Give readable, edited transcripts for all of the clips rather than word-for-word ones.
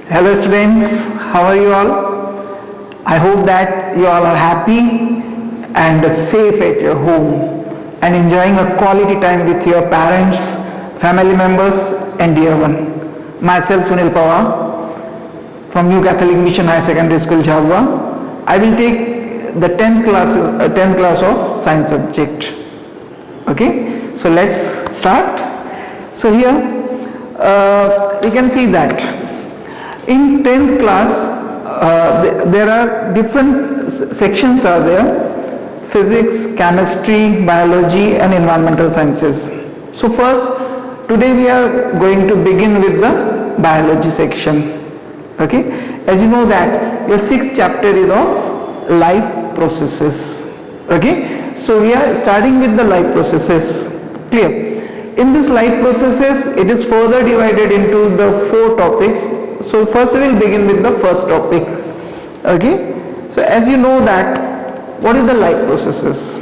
Hello students, how are you all? I hope that you all are happy and safe at your home and enjoying a quality time with your parents, family members and dear one. Myself Sunil Pawar from New Catholic Mission High Secondary School Jhabwa. I will take the 10th class of science subject. Okay, so let's start. So here we can see that in 10th class there are different sections are there: physics, chemistry, biology and environmental sciences. So first, today we are going to begin with the biology section. Okay, as you know that your 6th chapter is of life processes. Okay, so we are starting with the life processes. Clear? In this life processes, it is further divided into the 4 topics. So first we will begin with the first topic. Okay, so as you know that what is the life processes.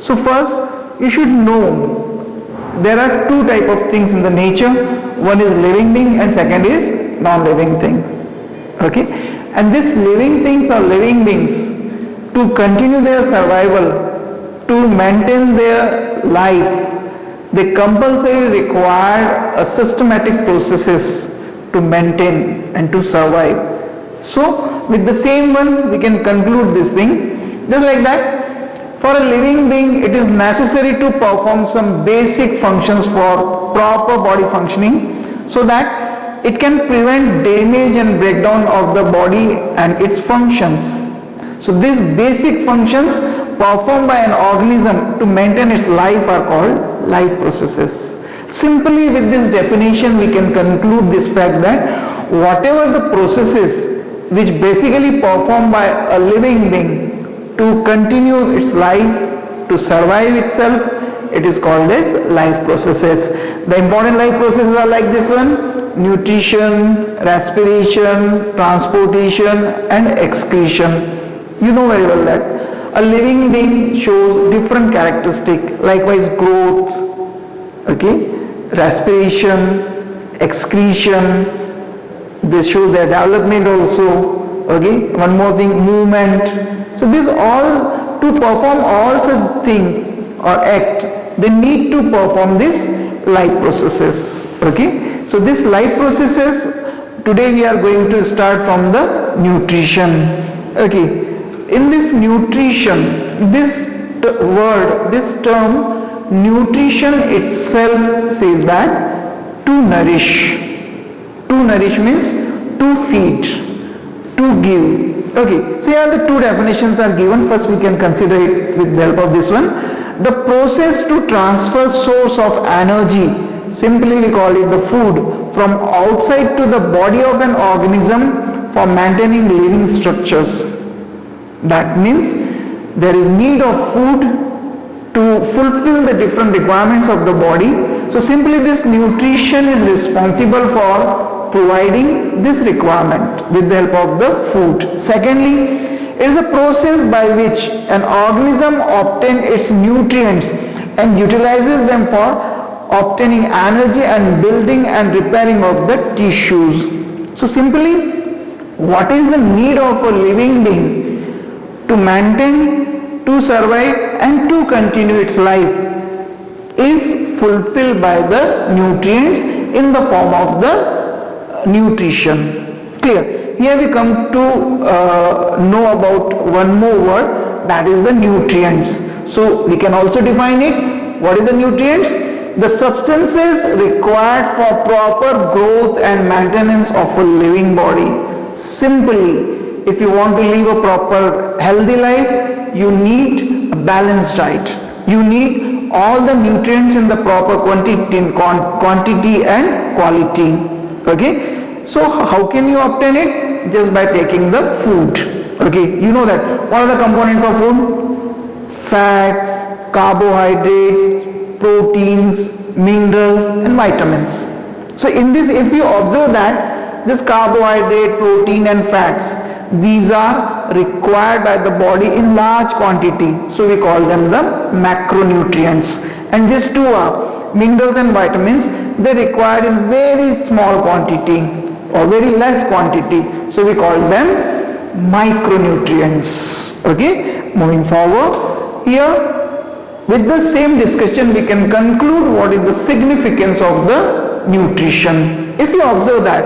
So first you should know there are 2 type of things in the nature. One is living being and second is non-living thing. Okay, and these living things or living beings, to continue their survival, to maintain their life, they compulsorily require a systematic processes to maintain and to survive. So with the same one we can conclude this thing. Just like that, for a living being it is necessary to perform some basic functions for proper body functioning, so that it can prevent damage and breakdown of the body and its functions. So these basic functions performed by an organism to maintain its life are called life processes. Simply with this definition we can conclude this fact that whatever the processes which basically performed by a living being to continue its life, to survive itself, it is called as life processes. The important life processes are like this one: nutrition, respiration, transportation and excretion. You know very well that a living being shows different characteristics. Likewise growth, okay, respiration, excretion, this shows their development also. Okay, one more thing, movement. So this all, to perform all such things or act, they need to perform this life processes. Okay, so this life processes, today we are going to start from the nutrition. Okay, in this nutrition, this word, this term nutrition itself says that to nourish. To nourish means to feed, to give. Okay, so here the 2 definitions are given. First we can consider it with the help of this one. The process to transfer source of energy, simply we call it the food, from outside to the body of an organism for maintaining living structures. That means there is need of food to fulfill the different requirements of the body. So simply this nutrition is responsible for providing this requirement with the help of the food. Secondly, it is a process by which an organism obtains its nutrients and utilizes them for obtaining energy and building and repairing of the tissues. So simply, what is the need of a living being to maintain, to survive and to continue its life is fulfilled by the nutrients in the form of the nutrition. Clear? Here we come to know about one more word, that is the nutrients. So we can also define it. What is the nutrients? The substances required for proper growth and maintenance of a living body. Simply, if you want to live a proper healthy life, you need a balanced diet. You need all the nutrients in the proper quantity and quality. Okay, so how can you obtain it? Just by taking the food. Okay, you know that. What are the components of food? Fats, carbohydrates, proteins, minerals and vitamins. So in this, if you observe that this carbohydrate, protein and fats, these are required by the body in large quantity, so we call them the macronutrients. And these 2 are minerals and vitamins. They required in very small quantity. or very less quantity. So we call them micronutrients. Okay, moving forward here. With the same discussion, we can conclude what is the significance of the nutrition. If you observe that,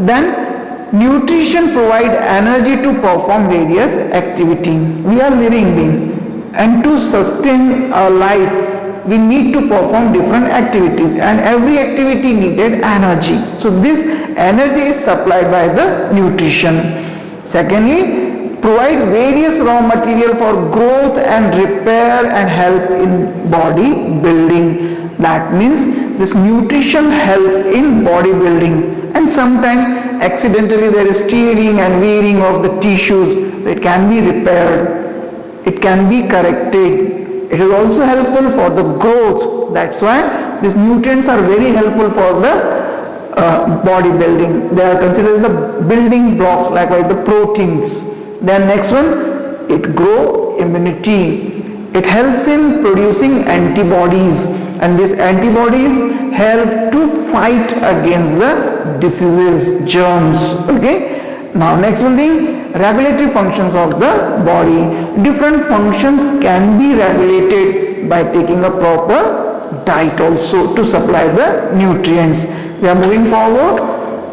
then nutrition provides energy to perform various activities. We are living beings, and to sustain our life, we need to perform different activities, and every activity needed energy. So this energy is supplied by the nutrition. Secondly, provide various raw material for growth and repair and help in body building. That means this nutrition help in body building, and sometimes accidentally there is tearing and wearing of the tissues. It can be repaired, it can be corrected. It is also helpful for the growth. That's why these nutrients are very helpful for the body building. They are considered as the building blocks, likewise the proteins. Then next one, it grow immunity. It helps in producing antibodies, and these antibodies help to fight against the diseases, germs. Okay. Now next one thing, regulatory functions of the body. Different functions can be regulated by taking a proper diet also to supply the nutrients. We are moving forward.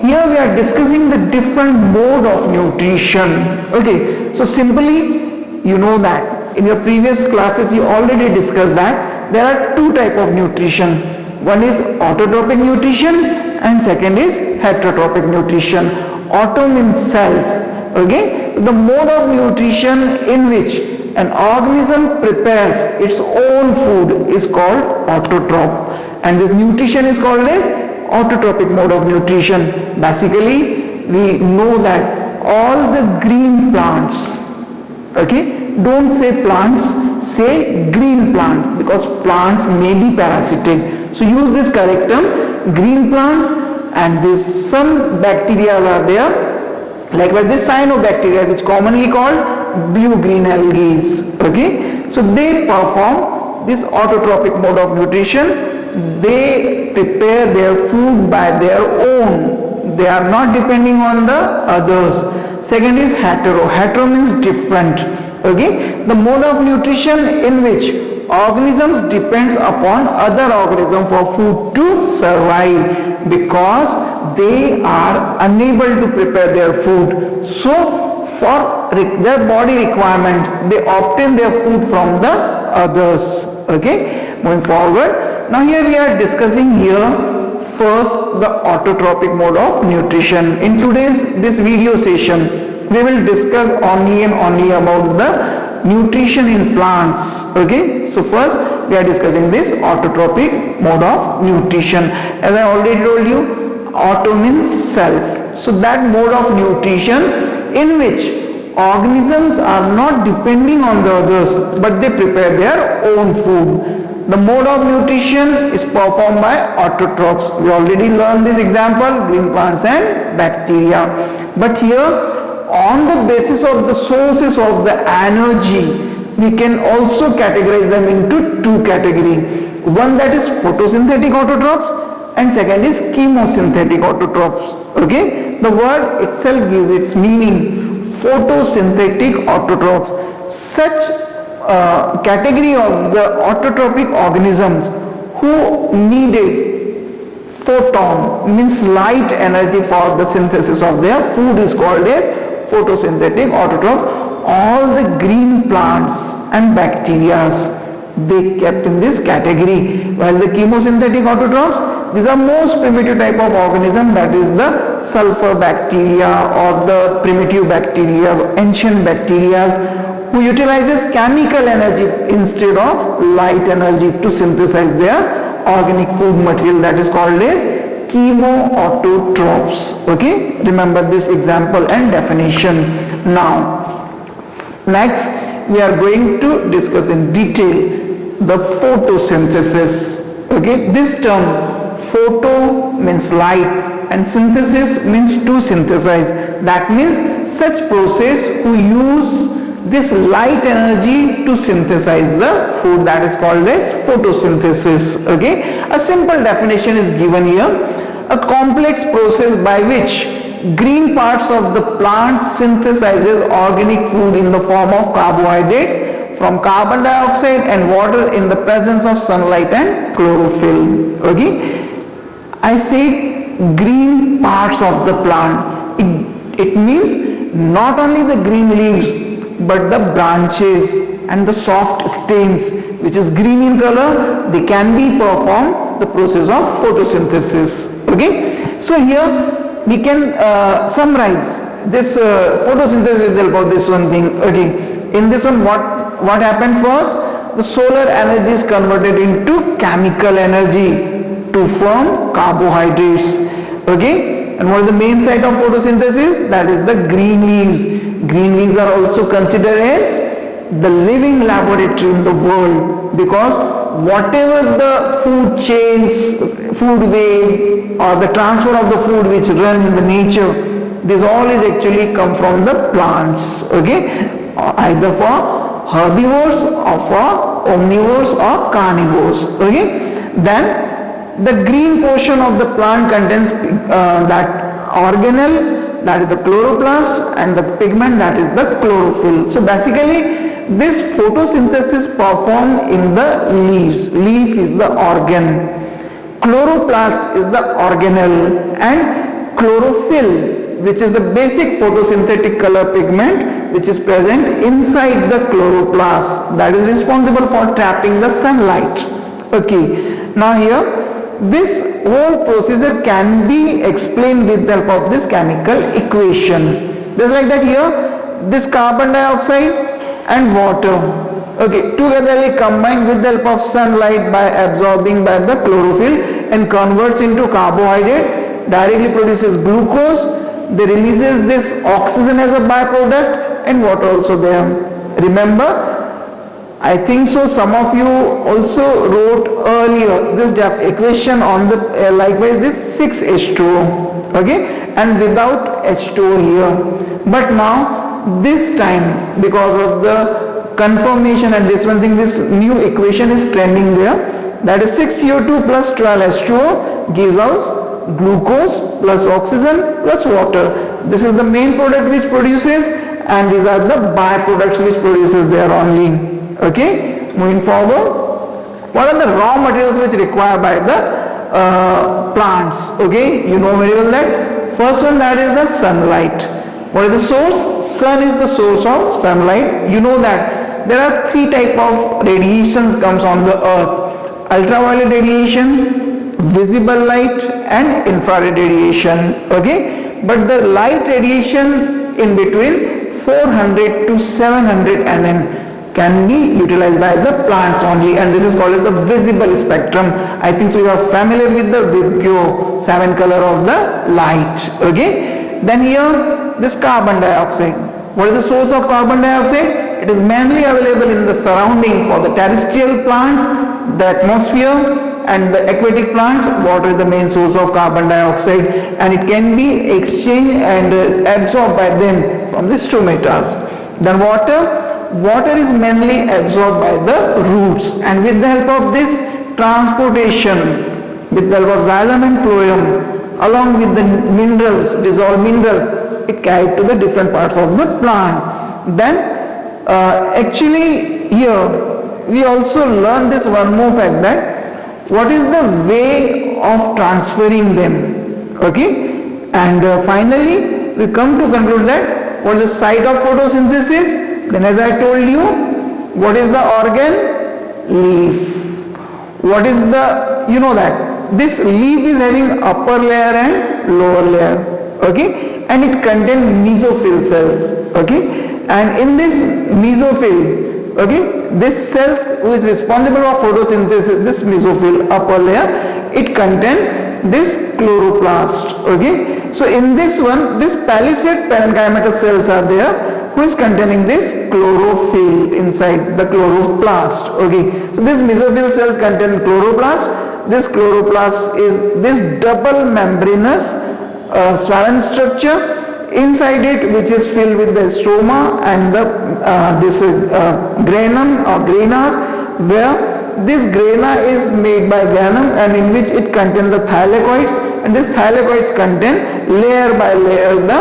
Here we are discussing the different mode of nutrition. Okay, so simply you know that in your previous classes you already discussed that there are two types of nutrition. One is autotrophic nutrition and second is heterotropic nutrition. Auto means self. Okay, so the mode of nutrition in which an organism prepares its own food is called autotroph, and this nutrition is called as autotrophic mode of nutrition. Basically, we know that all the green plants, okay, don't say plants, say green plants, because plants may be parasitic. So use this correct term, green plants, and this some bacteria are there, likewise this cyanobacteria, which commonly called blue-green algae. Okay, so they perform this autotrophic mode of nutrition. They prepare their food by their own. They are not depending on the others. Second is hetero. Hetero means different. Okay, the mode of nutrition in which organisms depends upon other organisms for food to survive, because they are unable to prepare their food. So for their body requirements, they obtain their food from the others. Okay, moving forward. Now here we are discussing here first the autotrophic mode of nutrition. In today's this video session, we will discuss only and only about the nutrition in plants. Okay, so first we are discussing this autotrophic mode of nutrition. As I already told you, auto means self. So that mode of nutrition in which organisms are not depending on the others, but they prepare their own food. The mode of nutrition is performed by autotrophs. We already learned this example, green plants and bacteria. But here, on the basis of the sources of the energy, we can also categorize them into two categories. One that is photosynthetic autotrophs and second is chemosynthetic autotrophs. Okay, the word itself gives its meaning, photosynthetic autotrophs. Such category of the autotrophic organisms who needed photon, means light energy for the synthesis of their food, is called as photosynthetic autotroph. All the green plants and bacteria, they kept in this category, while the chemosynthetic autotrophs, these are most primitive type of organism, that is the sulfur bacteria or the primitive bacteria, ancient bacteria, who utilizes chemical energy instead of light energy to synthesize their organic food material, that is called as chemoautotrophs. Okay, remember this example and definition. Now next we are going to discuss in detail the photosynthesis. Okay, this term photo means light and synthesis means to synthesize. That means such process who use this light energy to synthesize the food, that is called as photosynthesis. Okay, a simple definition is given here: a complex process by which green parts of the plant synthesizes organic food in the form of carbohydrates from carbon dioxide and water in the presence of sunlight and chlorophyll. Okay, I say green parts of the plant. It means not only the green leaves but the branches and the soft stems which is green in color, they can be perform the process of photosynthesis. Okay, so here we can summarize this photosynthesis with the help of this one thing. Okay, in this one what happened first? The solar energy is converted into chemical energy to form carbohydrates. Okay, and what is the main site of photosynthesis? That is the green leaves. Green leaves are also considered as the living laboratory in the world, because whatever the food chains, food wave or the transfer of the food which run in the nature, this all is actually come from the plants. Okay, either for herbivores or for omnivores or carnivores. Okay, then the green portion of the plant contains that organelle, that is the chloroplast, and the pigment, that is the chlorophyll. So basically this photosynthesis performed in the leaves. Leaf is the organ, chloroplast is the organelle, and chlorophyll, which is the basic photosynthetic color pigment which is present inside the chloroplast, that is responsible for trapping the sunlight. Okay, now here this whole procedure can be explained with the help of this chemical equation. Just like that here, this carbon dioxide and water, okay, togetherly combined with the help of sunlight by absorbing by the chlorophyll and converts into carbohydrate, directly produces glucose. They releases this oxygen as a byproduct and water also there. Remember, I think so some of you also wrote earlier this equation on the likewise this 6H2O, okay, and without H2O here. But now this time, because of the confirmation and this one thing, this new equation is trending there, that is 6CO2 plus 12H2O gives us glucose plus oxygen plus water. This is the main product which produces, and these are the byproducts which produces there only. Okay, moving forward, what are the raw materials which required by the plants? Okay, you know very well that first one, that is the sunlight. What is the source? Sun is the source of sunlight. You know that there are three type of radiations comes on the earth: ultraviolet radiation, visible light, and infrared radiation. Okay, but the light radiation in between 400 to 700 nm can be utilized by the plants only, and this is called as the visible spectrum. I think so you are familiar with the Vibgyo 7 color of the light. Okay, then here this carbon dioxide. What is the source of carbon dioxide? It is mainly available in the surrounding for the terrestrial plants, the atmosphere, and the aquatic plants. Water is the main source of carbon dioxide, and it can be exchanged and absorbed by them from the stomatas. Then water is mainly absorbed by the roots, and with the help of this transportation, with the help of xylem and phloem, along with the minerals, dissolved minerals, it carried to the different parts of the plant. Then actually here we also learn this one more fact, that what is the way of transferring them. Okay, and finally we come to conclude that what is the site of photosynthesis. Then as I told you, what is the organ? Leaf. What is the, you know that this leaf is having upper layer and lower layer, okay, and it contains mesophyll cells, okay, and in this mesophyll, okay, this cells who is responsible for photosynthesis, this mesophyll upper layer, it contains this chloroplast. Okay, so in this one, this palisade parenchymatous cells are there who is containing this chlorophyll inside the chloroplast. Okay, so this mesophyll cells contain chloroplast. This chloroplast is this double membranous swollen structure inside it, which is filled with the stroma and the this granum or granas, where this grana is made by granum, and in which it contains the thylakoids, and these thylakoids contain layer by layer the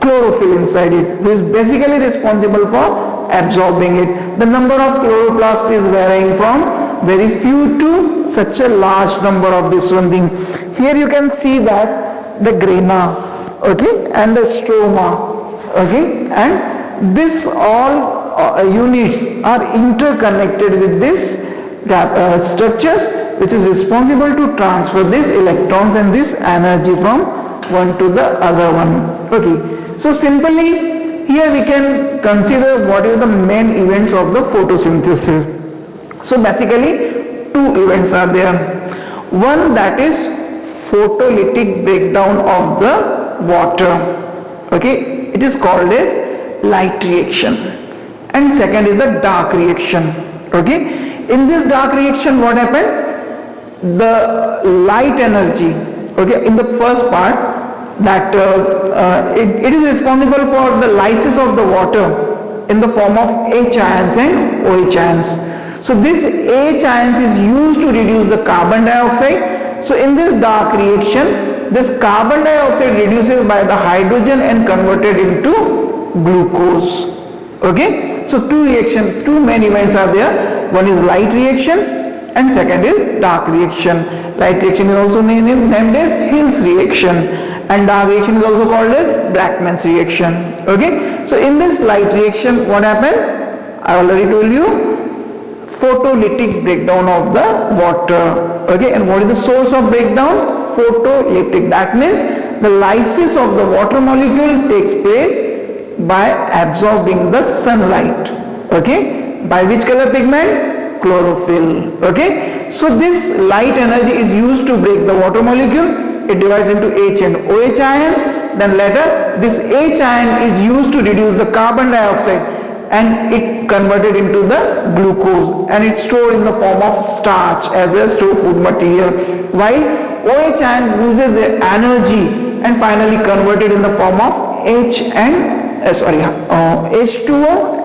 chlorophyll inside it, which is basically responsible for absorbing it. The number of chloroplasts is varying from very few to such a large number of this one thing. Here you can see that the grana, okay, and the stroma, okay, and this all units are interconnected with this structures, which is responsible to transfer these electrons and this energy from one to the other one. Okay, so simply here we can consider what are the main events of the photosynthesis. So basically two events are there. One, that is photolytic breakdown of the water. Okay, it is called as light reaction. And second is the dark reaction. Okay, in this dark reaction what happened? The light energy, okay, in the first part, that it is responsible for the lysis of the water in the form of H ions and OH ions. So this H ions is used to reduce the carbon dioxide. So in this dark reaction, this carbon dioxide reduces by the hydrogen and converted into glucose. Okay, so two main events are there. One is light reaction and second is dark reaction. Light reaction is also named as Hill's reaction, and dark reaction is also called as Bragman's reaction. Okay, so in this light reaction what happened? I already told you, photolytic breakdown of the water. Okay, and what is the source of breakdown? Photolytic, that means the lysis of the water molecule takes place by absorbing the sunlight. Okay, by which color pigment? Chlorophyll. Okay, so this light energy is used to break the water molecule. It divides into H and OH ions. Then later this H ion is used to reduce the carbon dioxide, and it converted into the glucose, and it's stored in the form of starch as a store food material, while OH ion loses the energy and finally converted in the form of H2O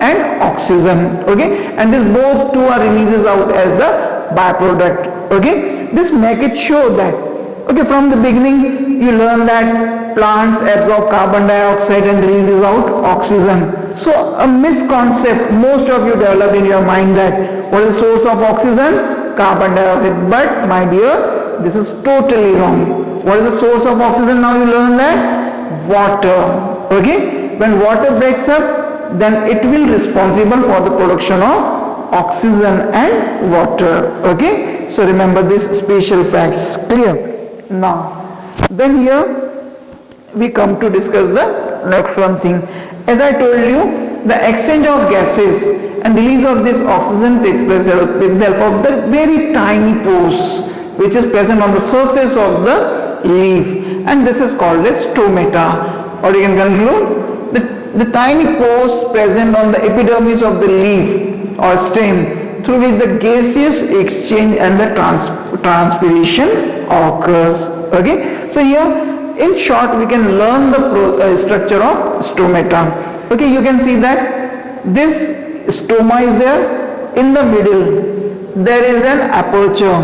and oxygen. Okay, and this both two are releases out as the byproduct. Okay, this make it show that, okay, from the beginning you learn that plants absorb carbon dioxide and releases out oxygen. So a misconcept most of you develop in your mind that what is the source of oxygen? Carbon dioxide. But my dear, this is totally wrong. What is the source of oxygen? Now you learn that water. Okay, when water breaks up, then it will responsible for the production of oxygen and water. Okay, so remember these special facts. Clear? Now then here we come to discuss the next one thing. As I told you, the exchange of gases and release of this oxygen takes place with the help of the very tiny pores which is present on the surface of the leaf, and this is called as stomata. Or you can conclude the tiny pores present on the epidermis of the leaf or stem through which the gaseous exchange and the transpiration occurs. Okay, so here in short we can learn the structure of stomata. Okay, you can see that this stoma is there. In the middle there is an aperture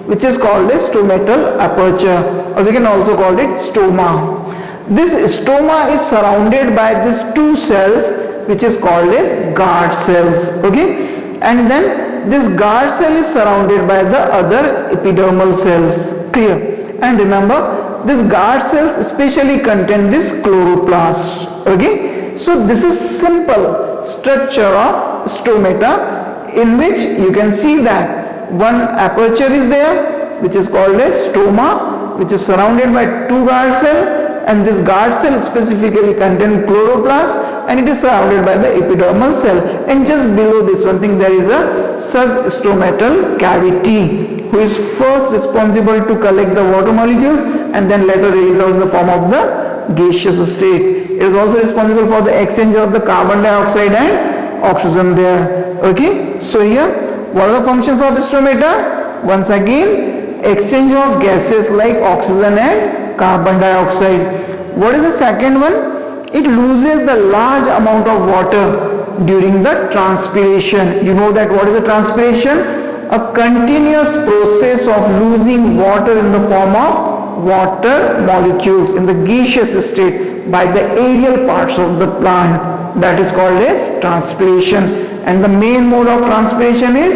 which is called as stomatal aperture, or we can also call it stoma. This stoma is surrounded by these two cells which is called as guard cells. Okay, and then this guard cell is surrounded by the other epidermal cells. Clear? And remember, this guard cells especially contain this chloroplast. Okay, so this is simple structure of stomata, in which you can see that one aperture is there which is called as stoma, which is surrounded by two guard cells, and this guard cell specifically contains chloroplast, and it is surrounded by the epidermal cell, and just below this one thing there is a substomatal cavity who is first responsible to collect the water molecules and then later release out in the form of the gaseous state. It is also responsible for the exchange of the carbon dioxide and oxygen there. Okay, so here what are the functions of stomata? Once again, exchange of gases like oxygen and carbon dioxide. What is the second one? It loses the large amount of water during the transpiration. You know that what is the transpiration? a continuous process of losing water in the form of water molecules in the gaseous state by the aerial parts of the plant. That is called as transpiration. And the main mode of transpiration is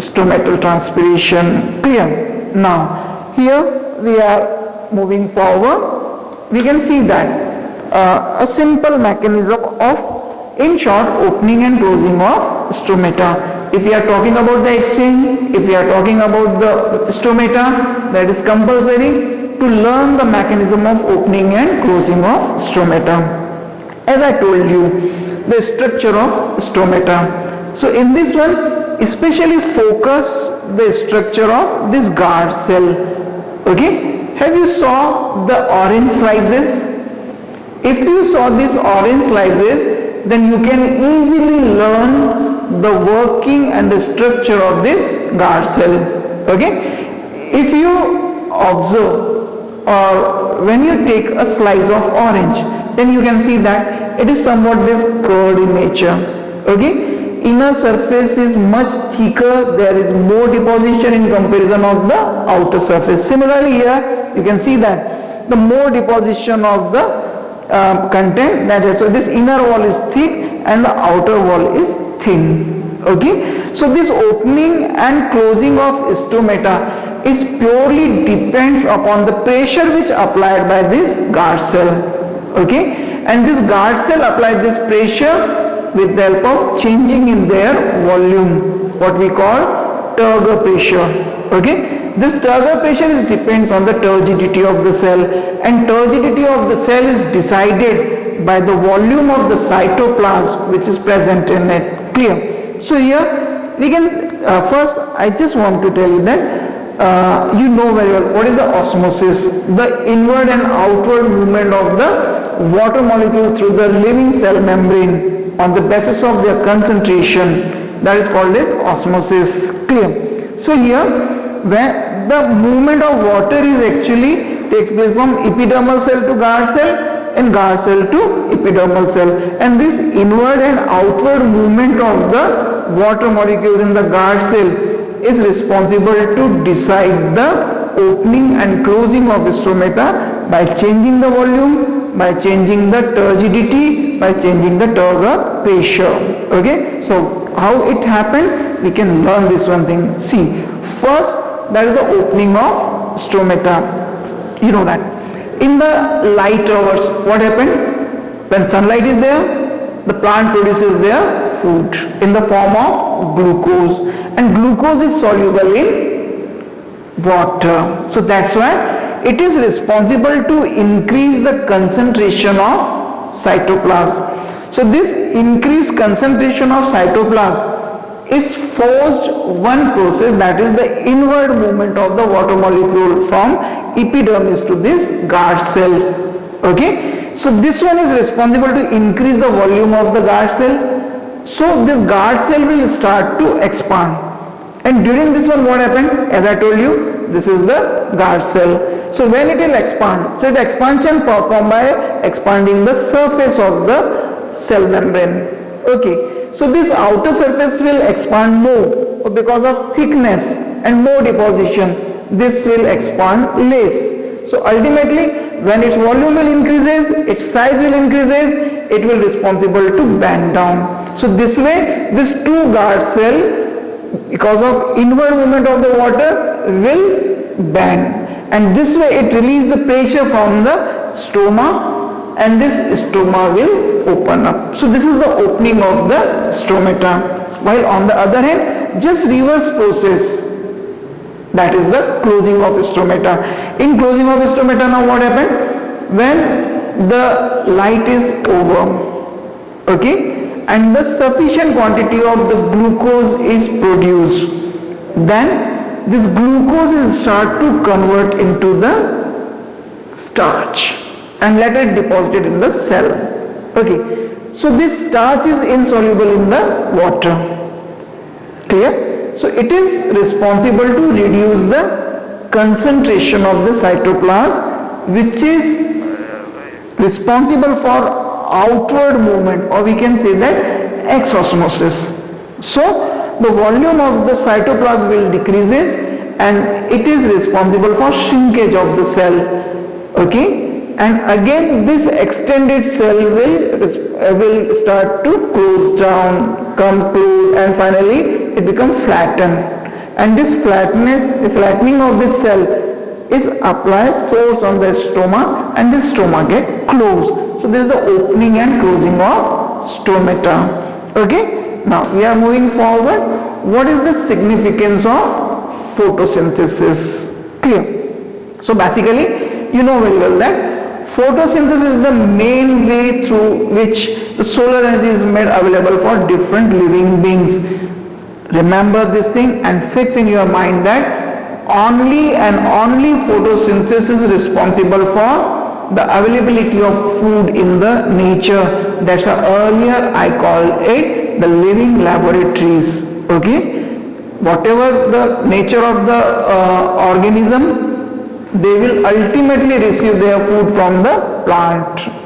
stomatal transpiration. Clear? Now, here we are moving forward. We can see that a simple mechanism of, in short, opening and closing of stomata. If we are talking about the exchange, if we are talking about the stomata, that is compulsory to learn the mechanism of opening and closing of stomata. As I told you, the structure of stomata. So in this one, especially focus the structure of this guard cell. Okay, have you saw the orange slices? If you saw these orange slices, then you can easily learn the working and the structure of this guard cell. Okay, if you observe or when you take a slice of orange, then you can see that it is somewhat this curved in nature. Okay, inner surface is much thicker, there is more deposition in comparison of the outer surface. Similarly here you can see that the more deposition of the content, that is, so this inner wall is thick and the outer wall is thin. Okay, so this opening and closing of stomata is purely depends upon the pressure which applied by this guard cell. Okay, and this guard cell applies this pressure with the help of changing in their volume, what we call turgor pressure. Okay, this turgor pressure is depends on the turgidity of the cell, and turgidity of the cell is decided by the volume of the cytoplasm which is present in it. Clear? So here we can first I just want to tell you that you know very well what is the osmosis, the inward and outward movement of the water molecule through the living cell membrane on the basis of their concentration. That is called as osmosis. Clear? So here where the movement of water is actually takes place from epidermal cell to guard cell and guard cell to epidermal cell, and this inward and outward movement of the water molecules in the guard cell is responsible to decide the opening and closing of stomata by changing the volume, by changing the turgidity, by changing the turgor pressure. Okay, so how it happened, we can learn this one thing. See, first, that is the opening of stomata. You know that in the light hours, what happened? When sunlight is there, the plant produces their food in the form of glucose, and glucose is soluble in water. So that's why it is responsible to increase the concentration of cytoplasm. So this increased concentration of cytoplasm is forced one process, that is the inward movement of the water molecule from epidermis to this guard cell. Okay, so this one is responsible to increase the volume of the guard cell. So this guard cell will start to expand, and during this one what happened, as I told you, this is the guard cell. So when it will expand, so the expansion performed by expanding the surface of the cell membrane. Okay, so this outer surface will expand more because of thickness and more deposition. This will expand less. So ultimately, when its volume will increases, its size will increases, it will responsible to bend down. So this way, this two guard cell, because of inward movement of the water, will bend, and this way it releases the pressure from the stoma, and this stoma will open up. So this is the opening of the stomata. While on the other hand, just reverse process, that is the closing of stomata. In closing of stomata, now what happened? When the light is over, okay, and the sufficient quantity of the glucose is produced, then this glucose will start to convert into the starch and later deposited in the cell. Okay, so this starch is insoluble in the water. Clear? So it is responsible to reduce the concentration of the cytoplasm, which is responsible for outward movement, or we can say that exosmosis. So the volume of the cytoplasm will decreases and it is responsible for shrinkage of the cell. Okay, and again this extended cell will start to close down, come close, and finally it becomes flattened. And this flattening of this cell is applied force on the stroma, and this stroma get closed. So this is the opening and closing of stomata. Okay, now we are moving forward. What is the significance of photosynthesis? Clear? So basically, you know very well that photosynthesis is the main way through which the solar energy is made available for different living beings. Remember this thing and fix in your mind that only and only photosynthesis is responsible for the availability of food in the nature. That's why earlier I called it the living laboratories. Okay, whatever the nature of the organism, they will ultimately receive their food from the plant.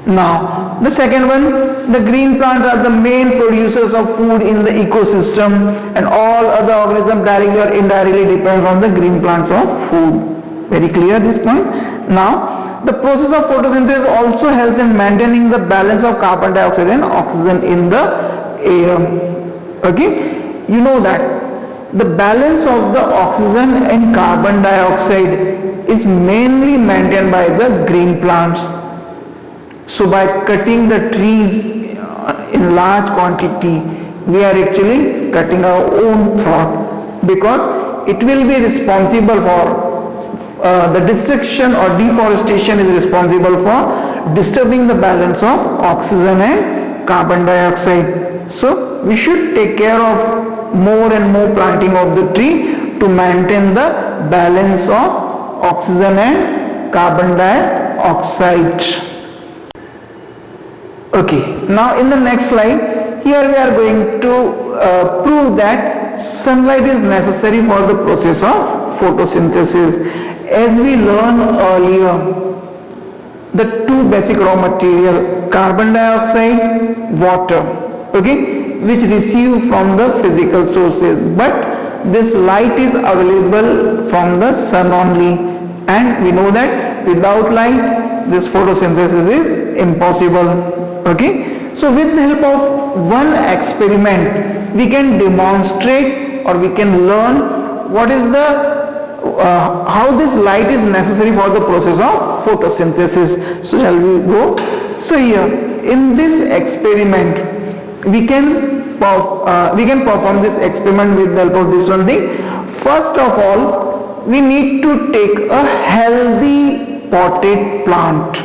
Now, the second one, the green plants are the main producers of food in the ecosystem, and all other organisms directly or indirectly depends on the green plants for food. Very clear this point? Now, the process of photosynthesis also helps in maintaining the balance of carbon dioxide and oxygen in the air. Okay? You know that the balance of the oxygen and carbon dioxide is mainly maintained by the green plants. So by cutting the trees in large quantity, we are actually cutting our own throat, because it will be responsible for the destruction or deforestation is responsible for disturbing the balance of oxygen and carbon dioxide. So we should take care of more and more planting of the tree to maintain the balance of oxygen and carbon dioxide. Okay, now in the next slide, here we are going to prove that sunlight is necessary for the process of photosynthesis. As we learned earlier, the two basic raw material, carbon dioxide, water, okay, which receive from the physical sources, but this light is available from the sun only, and we know that without light this photosynthesis is impossible. Okay, so with the help of one experiment we can demonstrate or we can learn what is the how this light is necessary for the process of photosynthesis. So shall we go? So here in this experiment we can perform this experiment with the help of this one thing. First of all, we need to take a healthy potted plant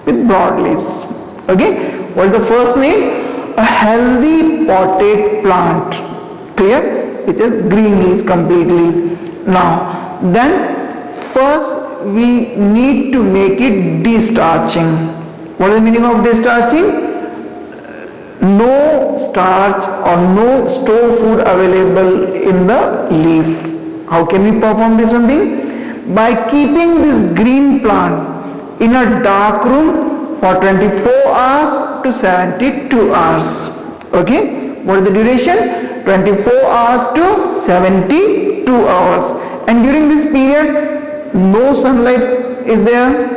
with broad leaves. Okay, what is the first name? A healthy potted plant. Clear? Which is green leaves completely. Now then first we need to make it destarching. What is the meaning of destarching? No starch or no store food available in the leaf. How can we perform this one thing? By keeping this green plant in a dark room for 24 hours to 72 hours. Okay, what is the duration? 24 hours to 72 hours. And during this period, no sunlight is there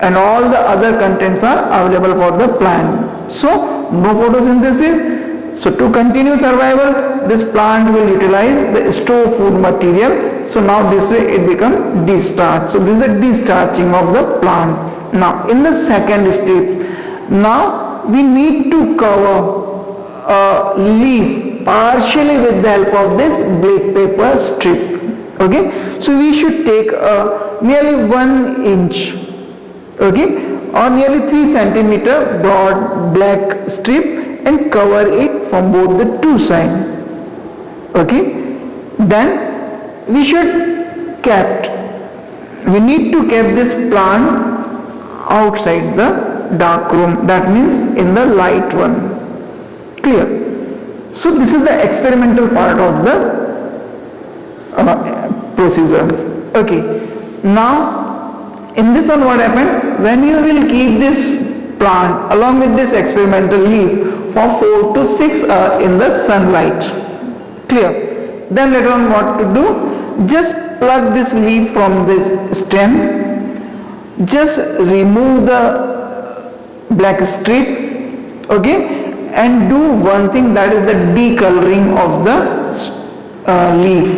and all the other contents are available for the plant. So, no photosynthesis. So, to continue survival, this plant will utilize the store food material. So, now this way it becomes destarched. So, this is the destarching of the plant. Now, in the second step, now we need to cover a leaf partially with the help of this black paper strip. Okay, so we should take nearly 1 inch, okay, or nearly 3 centimeter broad black strip and cover it from both the two sides. Okay, then we need to keep this plant outside the dark room, that means in the light one. Clear? So this is the experimental part of the procedure. Okay, now in this one what happened, when you will keep this plant along with this experimental leaf for 4 to 6 hours in the sunlight, Clear? Then later on what to do? Just plug this leaf from this stem, just remove the black strip, okay, and do one thing, that is the decoloring of the leaf,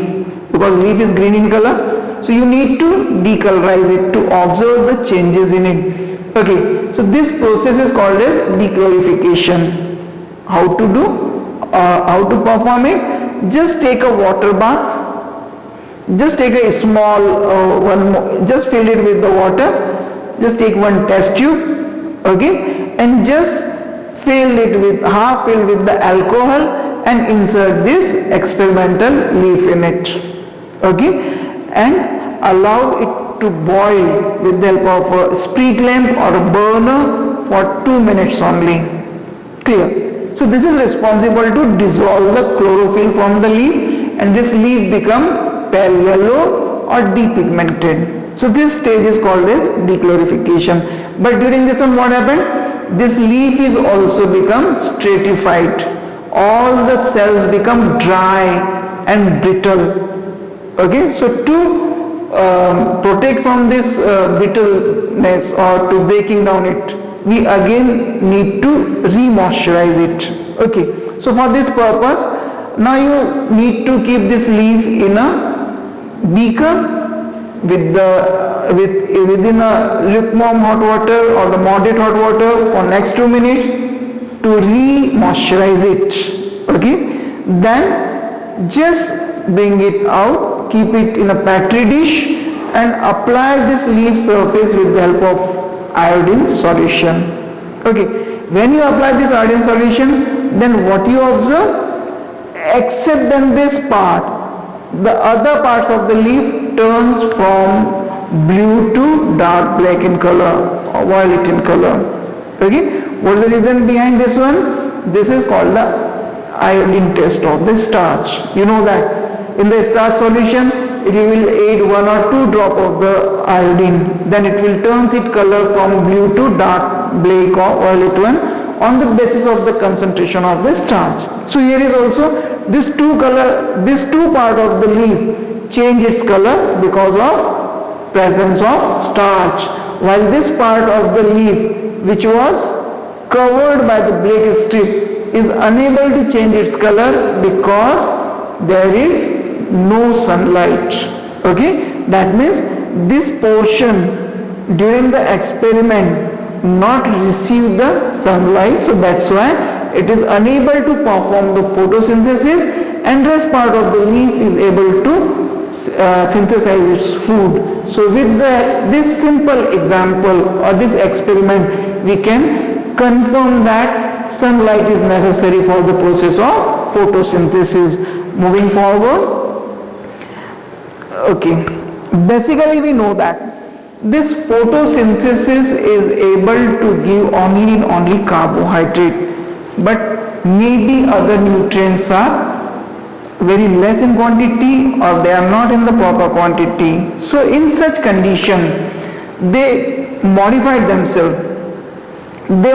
because leaf is green in color, so you need to decolorize it to observe the changes in it. Okay, so this process is called as decolorification. How to do, how to perform it? Just take a water bath, just take a small just fill it with the water, just take one test tube, okay, and just fill it with half filled with the alcohol and insert this experimental leaf in it, okay, and allow it to boil with the help of a spirit lamp or a burner for 2 minutes only. Clear? So this is responsible to dissolve the chlorophyll from the leaf, and this leaf become pale yellow or depigmented. So this stage is called as decolorification. But during this one what happened? This leaf is also become stratified. All the cells become dry and brittle. Okay, so to protect from this brittleness or to breaking down it, we again need to re-moisturize it. Okay, so for this purpose, now you need to keep this leaf in a beaker within a lukewarm hot water or the moderate hot water for next 2 minutes to re-moisturize it. Okay, then just bring it out, keep it in a petri dish and apply this leaf surface with the help of iodine solution. Okay, when you apply this iodine solution, then what you observe? Except then this part, the other parts of the leaf turns from blue to dark black in color or violet in color. Okay, what is the reason behind this one? This is called the iodine test of the starch. You know that in the starch solution, if you will add 1 or 2 drop of the iodine, then it will turn its color from blue to dark black or violet one on the basis of the concentration of the starch. So here is also this two part of the leaf change its color because of presence of starch, while this part of the leaf which was covered by the black strip is unable to change its color because there is no sunlight. Okay, that means this portion during the experiment not receive the sunlight, so that's why it is unable to perform the photosynthesis, and rest part of the leaf is able to synthesize its food. So with this simple example or this experiment, we can confirm that sunlight is necessary for the process of photosynthesis. Moving forward, okay, basically we know that this photosynthesis is able to give only carbohydrate, but maybe other nutrients are very less in quantity or they are not in the proper quantity. So in such condition, they modified themselves. They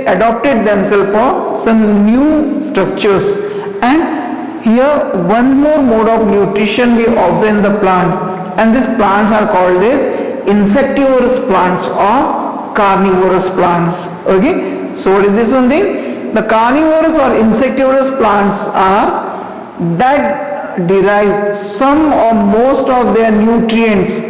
adopted themselves for some new structures. And here one more mode of nutrition we observe in the plant, and these plants are called as insectivorous plants or carnivorous plants. Okay, so what is this one thing? The carnivorous or insectivorous plants are that derive some or most of their nutrients,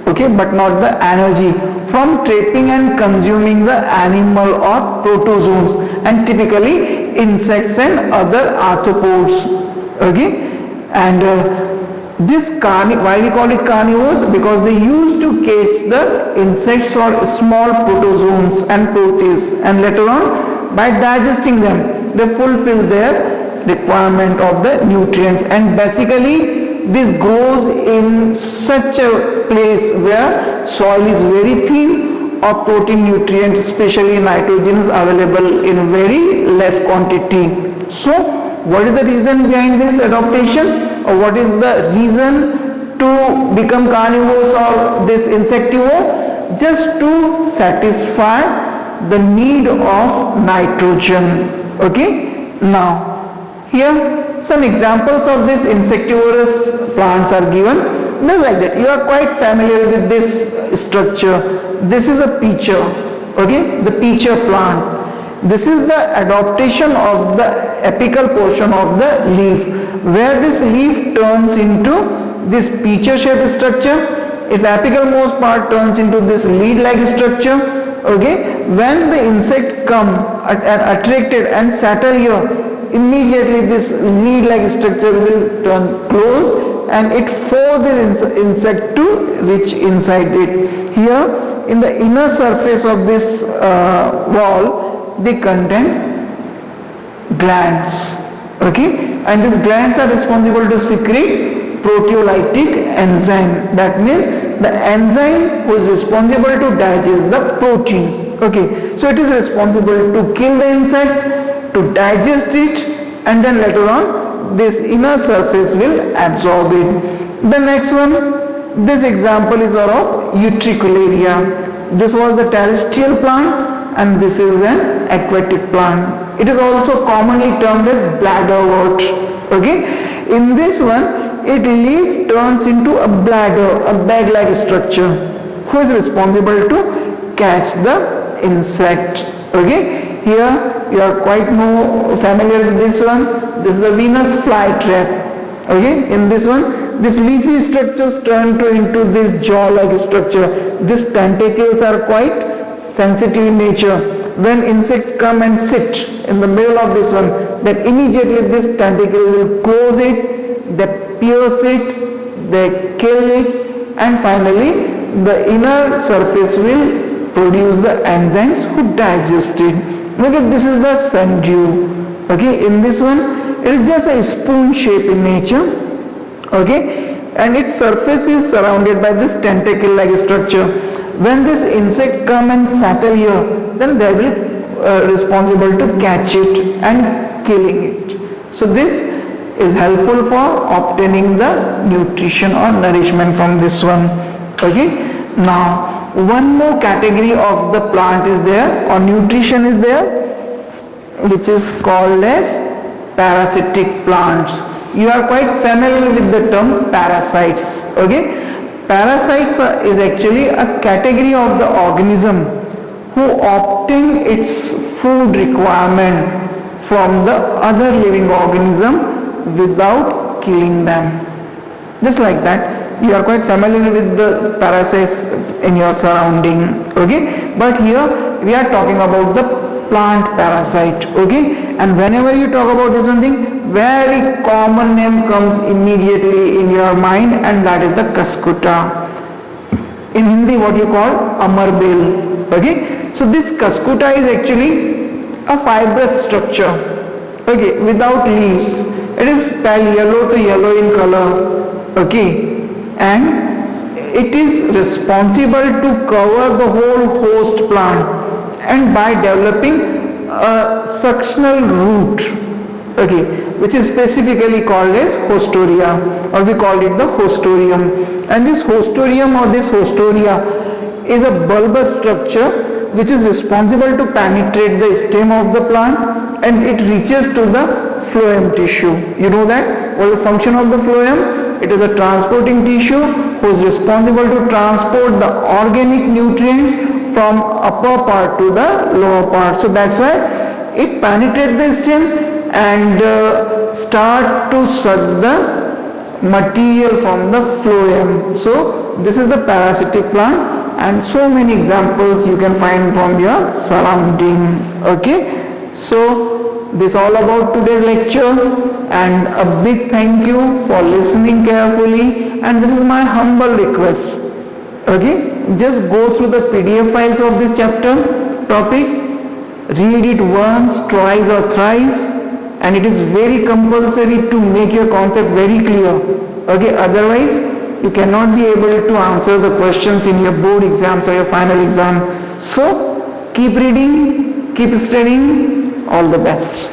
okay, but not the energy, from trapping and consuming the animal or protozoans, and typically insects and other arthropods. Okay, and why we call it carnivores? Because they used to catch the insects or small protozoans and protists, and later on by digesting them they fulfill their requirement of the nutrients. And basically this grows in such a place where soil is very thin or protein nutrients, especially nitrogen, is available in very less quantity. So what is the reason behind this adaptation, or what is the reason to become carnivores or this insectivore? Just to satisfy the need of nitrogen. Okay, now Here some examples of these insectivorous plants are given. Just like that, you are quite familiar with this structure. This is a pitcher, okay, the pitcher plant. This is the adaptation of the apical portion of the leaf, where this leaf turns into this pitcher shaped structure. Its apical most part turns into this lead like structure. Okay, when the insect come attracted and settle here, immediately this lead like structure will turn close and it forces insect to reach inside it. Here in the inner surface of this wall, they contain glands, okay, and these glands are responsible to secrete proteolytic enzyme. That means the enzyme who is responsible to digest the protein, okay, so it is responsible to kill the insect, to digest it, and then later on this inner surface will absorb it. The next one, this example is of Utricularia. This was the terrestrial plant and this is an aquatic plant. It is also commonly termed as bladderwort. Okay, in this one its leaf turns into a bladder, a bag-like structure, who is responsible to catch the insect. Okay, here you are quite familiar with this one. This is the Venus flytrap. Okay, in this one, this leafy structures turn into this jaw-like structure. These tentacles are quite sensitive in nature. When insects come and sit in the middle of this one, then immediately this tentacle will close it, they pierce it, they kill it, and finally the inner surface will produce the enzymes who digest it. Okay, this is the sundew. Okay, in this one it is just a spoon shape in nature. Okay, and its surface is surrounded by this tentacle like structure. When this insect come and settle here, then they will responsible to catch it and killing it. So this is helpful for obtaining the nutrition or nourishment from this one. Okay, now one more category of the plant is there, or nutrition is there, which is called as parasitic plants. You are quite familiar with the term parasites. Okay, parasites is actually a category of the organism who obtain its food requirement from the other living organism without killing them. Just like that, you are quite familiar with the parasites in your surrounding. Okay, but here we are talking about the plant parasite. Okay, and whenever you talk about this one thing, very common name comes immediately in your mind, and that is the Kaskuta. In Hindi what you call Amarbel. Okay, so this Kaskuta is actually a fibrous structure, okay, without leaves. It is pale yellow to yellow in color, okay, and it is responsible to cover the whole host plant, and by developing a suctional root, okay, which is specifically called as hostoria, or we call it the hostorium. And this hostorium or this hostoria is a bulbous structure which is responsible to penetrate the stem of the plant, and it reaches to the phloem tissue. You know that? What is the function of the phloem? It is a transporting tissue who is responsible to transport the organic nutrients from upper part to the lower part. So that's why it penetrates the stem and start to suck the material from the phloem. So this is the parasitic plant, and so many examples you can find from your surrounding. Okay, so this all about today's lecture, and a big thank you for listening carefully, and this is my humble request. Okay, just go through the PDF files of this chapter topic, read it once, twice or thrice, and it is very compulsory to make your concept very clear. Okay, otherwise you cannot be able to answer the questions in your board exams or your final exam. So keep reading, keep studying. All the best.